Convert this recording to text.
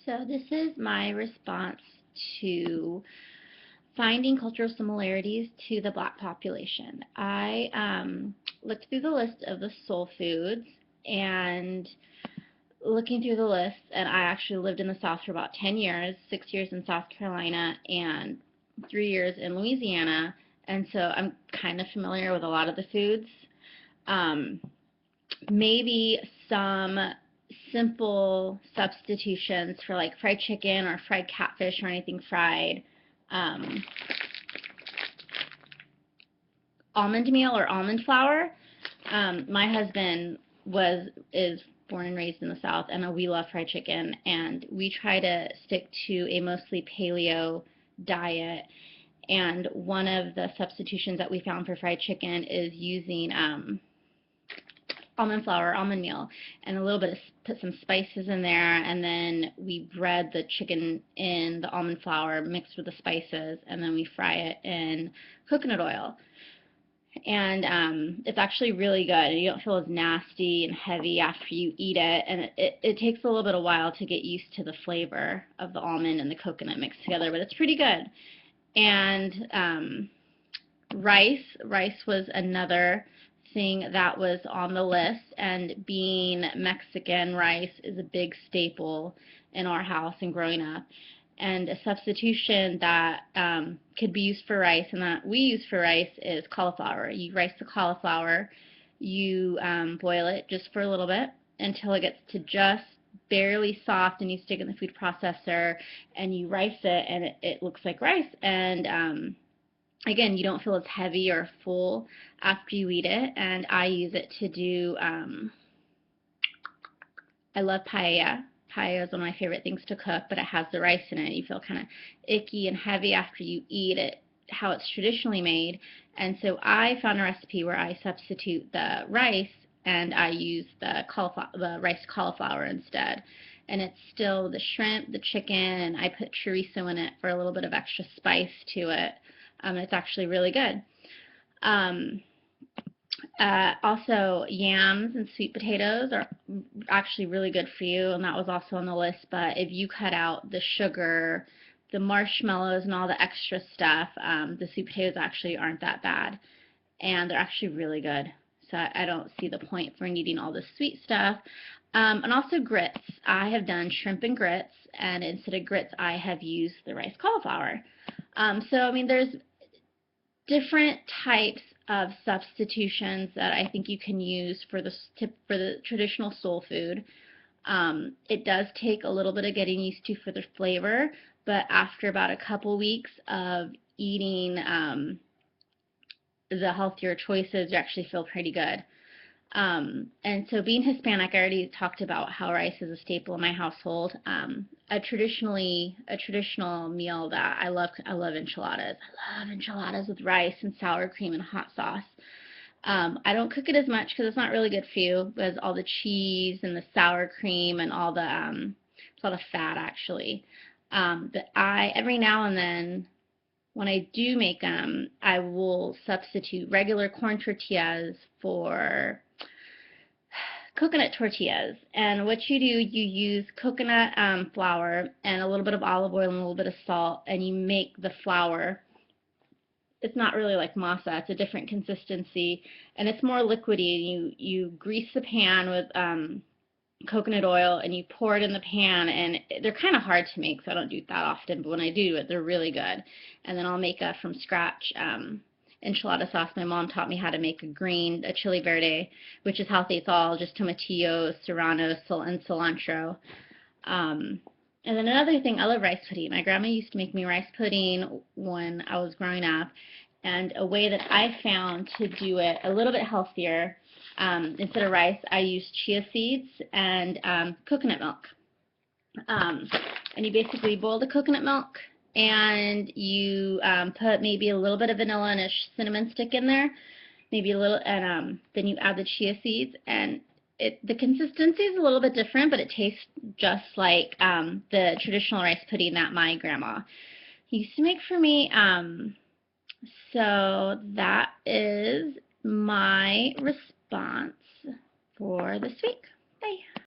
So this is my response to finding cultural similarities to the Black population. I looked through the list of the soul foods and looking through the list, and I actually lived in the South for about 10 years, 6 years in South Carolina and 3 years in Louisiana, and so I'm kind of familiar with a lot of the foods. Um, Maybe some simple substitutions for like fried chicken or fried catfish or anything fried. Um, Almond meal or almond flour. My husband is born and raised in the South, and we love fried chicken, and we try to stick to a mostly paleo diet. And one of the substitutions that we found for fried chicken is using almond flour, almond meal, and a little bit of, put some spices in there, and then we bread the chicken in the almond flour mixed with the spices, and then we fry it in coconut oil. And it's actually really good, and you don't feel as nasty and heavy after you eat it, and it takes a little bit of while to get used to the flavor of the almond and the coconut mixed together, but it's pretty good. And rice was another thing that was on the list, and being Mexican, rice is a big staple in our house and growing up. And a substitution that could be used for rice and that we use for rice is cauliflower. You rice the cauliflower, you boil it just for a little bit until it gets to just barely soft, and you stick it in the food processor and you rice it, and it looks like rice. And again, you don't feel as heavy or full after you eat it, and I use it to do, I love paella. Paella is one of my favorite things to cook, but it has the rice in it. You feel kind of icky and heavy after you eat it, how it's traditionally made. And so I found a recipe where I substitute the rice and I use the rice cauliflower instead. And it's still the shrimp, the chicken, and I put chorizo in it for a little bit of extra spice to it. It's actually really good. Also, yams and sweet potatoes are actually really good for you, and that was also on the list. But if you cut out the sugar, the marshmallows, and all the extra stuff, the sweet potatoes actually aren't that bad, and they're actually really good. So I don't see the point for needing all the sweet stuff. And also grits. I have done shrimp and grits, and instead of grits, I have used the rice cauliflower. So, I mean, there's different types of substitutions that I think you can use for the traditional soul food. It does take a little bit of getting used to for the flavor, but after about a couple weeks of eating the healthier choices, you actually feel pretty good. And so being Hispanic, I already talked about how rice is a staple in my household. A traditional meal that I love enchiladas. I love enchiladas with rice and sour cream and hot sauce. I don't cook it as much because it's not really good for you, because all the cheese and the sour cream and all the it's a lot of fat actually. But every now and then, when I do make them, I will substitute regular corn tortillas for coconut tortillas. And what you do, you use coconut flour and a little bit of olive oil and a little bit of salt, and you make the flour. It's not really like masa, it's a different consistency, and it's more liquidy. You grease the pan with coconut oil, and you pour it in the pan, and they're kind of hard to make, so I don't do it that often, but when I do it, they're really good. And then I'll make a from scratch enchilada sauce. My mom taught me how to make a chili verde, which is healthy. It's all just tomatillos, serrano, and cilantro. And then another thing, I love rice pudding. My grandma used to make me rice pudding when I was growing up, and a way that I found to do it a little bit healthier, instead of rice, I use chia seeds and coconut milk. And you basically boil the coconut milk, and you put maybe a little bit of vanilla and a cinnamon stick in there, maybe a little, and then you add the chia seeds, and the consistency is a little bit different, but it tastes just like the traditional rice pudding that my grandma used to make for me. So that is my response for this week.